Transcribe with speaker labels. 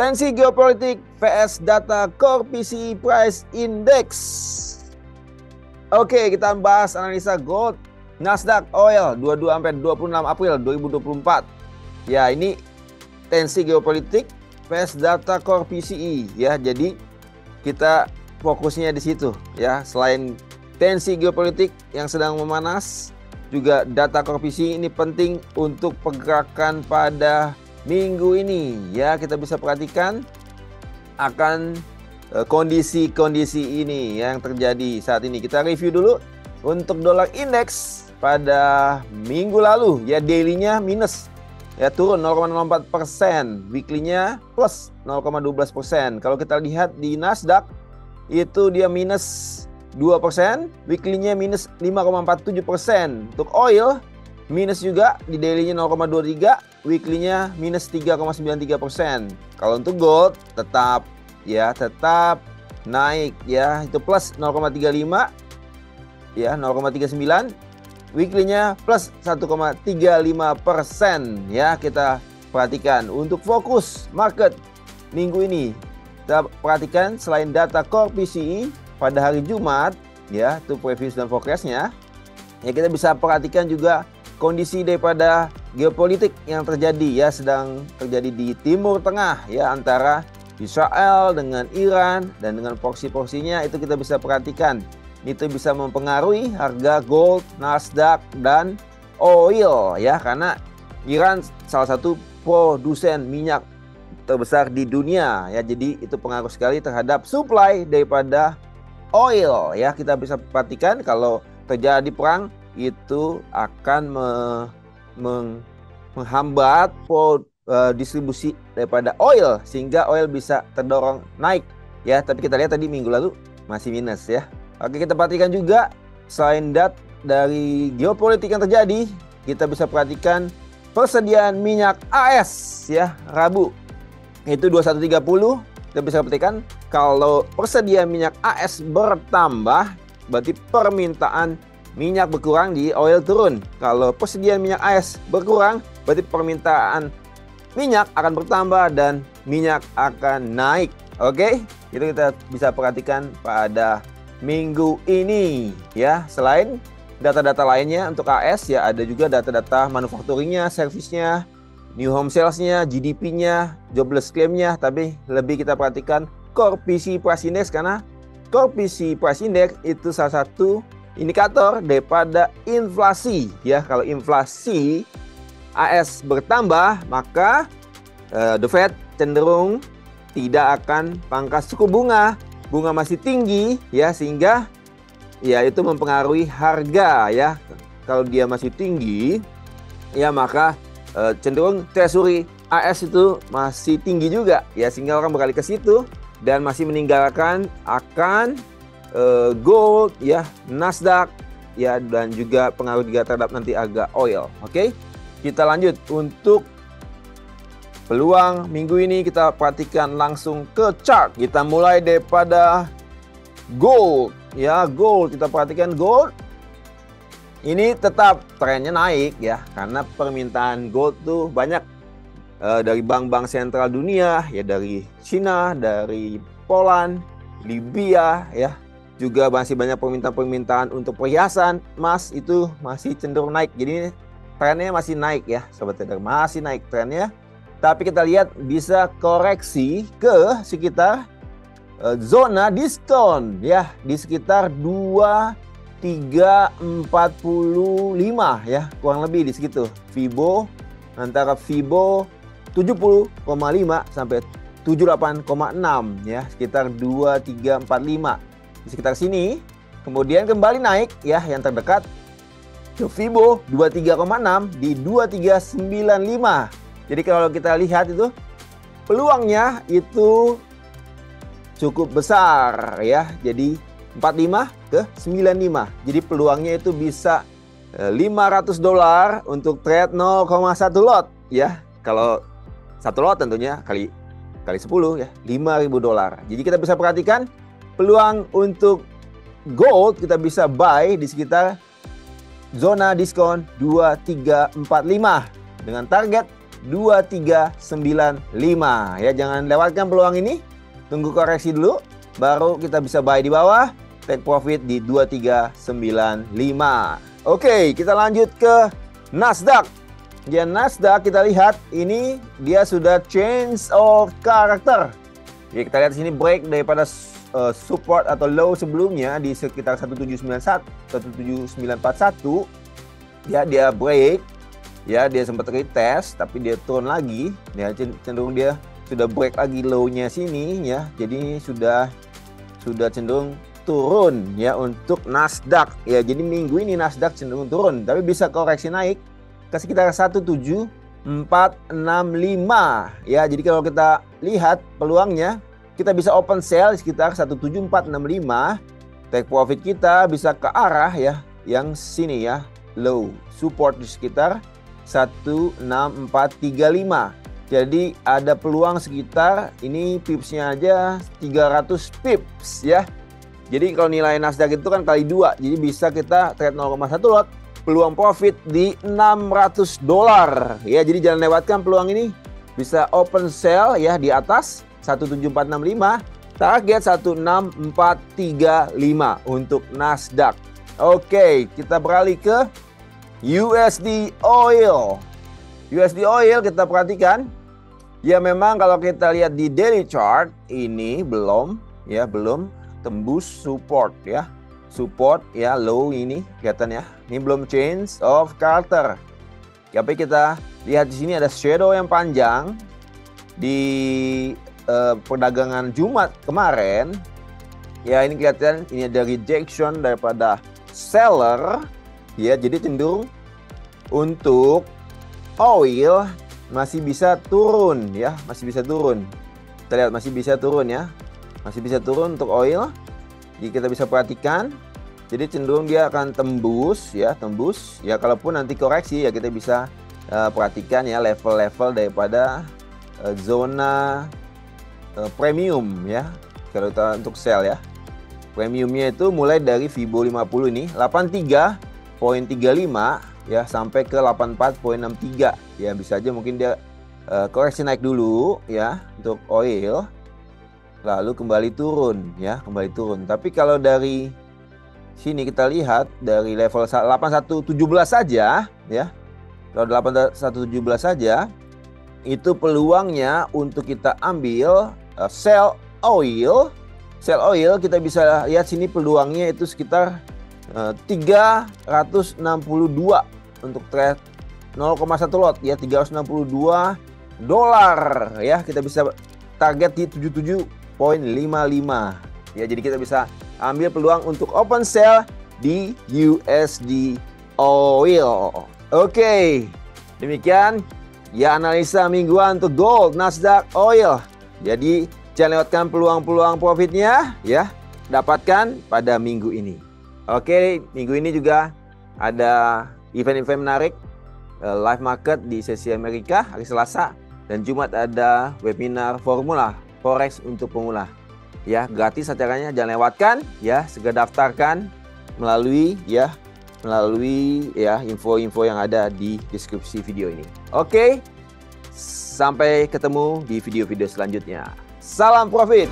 Speaker 1: Tensi geopolitik vs data core PCE price index. Oke, kita bahas analisa gold, Nasdaq, oil 22 sampai 26 April 2024. Ya, ini tensi geopolitik vs data core PCE ya. Jadi kita fokusnya di situ ya. Selain tensi geopolitik yang sedang memanas, juga data core PCE ini penting untuk pergerakan pada minggu ini ya. Kita bisa perhatikan akan kondisi-kondisi ini yang terjadi saat ini. Kita review dulu untuk dolar indeks pada minggu lalu ya. Daily-nya minus ya, turun 0,04%, weekly-nya plus 0,12%. Kalau kita lihat di Nasdaq itu dia minus 2%, weekly-nya minus 5,47%. Untuk oil minus juga, di daily-nya 0,23, weekly-nya minus 3,93%. Kalau untuk gold tetap naik ya, itu plus 0,35 ya, 0,39, weekly-nya plus 1,35% ya. Kita perhatikan untuk fokus market minggu ini. Kita perhatikan selain data core PCE pada hari Jumat ya, itu preview dan forecast-nya ya, kita bisa perhatikan juga kondisi daripada geopolitik yang terjadi ya, sedang terjadi di Timur Tengah ya, antara Israel dengan Iran dan dengan porsi-porsinya itu kita bisa perhatikan. Itu bisa mempengaruhi harga gold, Nasdaq dan oil ya, karena Iran salah satu produsen minyak terbesar di dunia ya. Jadi itu pengaruh sekali terhadap supply daripada oil ya. Kita bisa perhatikan kalau terjadi perang itu akan menghambat distribusi daripada oil, sehingga oil bisa terdorong naik ya. Tapi kita lihat tadi minggu lalu masih minus ya. Oke, kita perhatikan juga selain dari geopolitik yang terjadi, kita bisa perhatikan persediaan minyak AS ya, Rabu itu 21.30. Kita bisa perhatikan kalau persediaan minyak AS bertambah, berarti permintaan minyak berkurang, di oil turun. Kalau persediaan minyak AS berkurang, berarti permintaan minyak akan bertambah dan minyak akan naik. Oke, itu kita bisa perhatikan pada minggu ini ya. Selain data-data lainnya untuk AS ya, ada juga data-data manufacturingnya, servisnya, new home sales-nya, GDP-nya, jobless claim-nya. Tapi lebih kita perhatikan core PCE price index, karena core PCE price index itu salah satu indikator daripada inflasi ya. Kalau inflasi AS bertambah, maka The Fed cenderung tidak akan pangkas suku bunga. Bunga masih tinggi ya, sehingga ya itu mempengaruhi harga ya. Kalau dia masih tinggi ya, maka cenderung treasury AS itu masih tinggi juga ya, sehingga orang beralih ke situ dan masih meninggalkan akan gold ya, Nasdaq ya, dan juga pengaruh juga terhadap nanti harga oil. Oke, kita lanjut untuk peluang minggu ini. Kita perhatikan langsung ke chart. Kita mulai daripada gold ya. Gold, kita perhatikan gold ini tetap trennya naik ya, karena permintaan gold tuh banyak dari bank-bank sentral dunia ya, dari Cina, dari Poland, Libya ya. Juga masih banyak permintaan untuk perhiasan emas, itu masih cenderung naik. Jadi trennya masih naik ya sobat trader, masih naik trennya. Tapi kita lihat bisa koreksi ke sekitar zona diskon ya, di sekitar 2345 ya, kurang lebih di segitu. Fibo antara Fibo 70,5 sampai 78,6 ya, sekitar 2345 di sekitar sini. Kemudian kembali naik ya, yang terdekat ke Fibo 23,6 di 2395. Jadi kalau kita lihat itu peluangnya itu cukup besar ya. Jadi 45 ke 95. Jadi peluangnya itu bisa $500 untuk trade 0,1 lot ya. Kalau satu lot tentunya kali 10 ya, $5.000. Jadi kita bisa perhatikan peluang untuk gold, kita bisa buy di sekitar zona diskon 2345 dengan target 2395 ya. Jangan lewatkan peluang ini. Tunggu koreksi dulu baru kita bisa buy di bawah, take profit di 2395. Oke, kita lanjut ke Nasdaq. Ya, Nasdaq kita lihat ini dia sudah change of character. Ya, kita lihat sini break daripada support atau low sebelumnya di sekitar 1791, 17941. Ya, dia break. Ya, dia sempat retest tapi dia turun lagi. Ya, cenderung dia sudah break lagi low-nya sini ya. Jadi sudah cenderung turun ya untuk Nasdaq. Ya, jadi minggu ini Nasdaq cenderung turun tapi bisa koreksi naik ke sekitar 17465 ya. Jadi kalau kita lihat peluangnya, kita bisa open sell di sekitar 17465. Take profit kita bisa ke arah ya yang sini ya, low support di sekitar 16435. Jadi ada peluang sekitar ini pipsnya aja 300 pips ya. Jadi kalau nilai Nasdaq itu kan kali 2, jadi bisa kita trade 0,1 lot. Peluang profit di $600 ya. Jadi jangan lewatkan peluang ini. Bisa open sell ya di atas 17465, target 16435 untuk Nasdaq. Oke, kita beralih ke USD Oil. USD Oil kita perhatikan ya, memang kalau kita lihat di daily chart ini belum tembus support ya. Support ya, low ini kelihatan ya. Ini belum change of character. Tapi kita lihat di sini ada shadow yang panjang di perdagangan Jumat kemarin. Ya, ini kelihatan ini ada rejection daripada seller. Ya, jadi cenderung untuk oil masih bisa turun ya, masih bisa turun. Kita lihat masih bisa turun ya. Masih bisa turun untuk oil. Jadi kita bisa perhatikan, jadi cenderung dia akan tembus ya, kalaupun nanti koreksi ya kita bisa perhatikan ya level-level daripada zona premium ya. Kalau kita untuk sell ya, premiumnya itu mulai dari Fibo 50 ini 83.35 ya sampai ke 84.63 ya. Bisa aja mungkin dia koreksi naik dulu ya untuk oil, lalu kembali turun ya, kembali turun. Tapi kalau dari sini kita lihat dari level 8117 saja ya. Kalau 8117 saja itu peluangnya untuk kita ambil sell oil. Sell oil kita bisa lihat sini peluangnya itu sekitar 362 untuk trade 0,1 lot ya, $362 ya. Kita bisa target di 77.55 ya. Jadi kita bisa ambil peluang untuk open sell di USD Oil. Oke, demikian ya analisa mingguan untuk gold, Nasdaq, oil. Jadi jangan lewatkan peluang-peluang profitnya ya, dapatkan pada minggu ini. Oke, minggu ini juga ada event-event menarik, live market di sesi Amerika hari Selasa, dan Jumat ada webinar formula forex untuk pemula. Ya, gratis acaranya, jangan lewatkan ya, segera daftarkan melalui info-info yang ada di deskripsi video ini. Oke, sampai ketemu di video-video selanjutnya. Salam profit.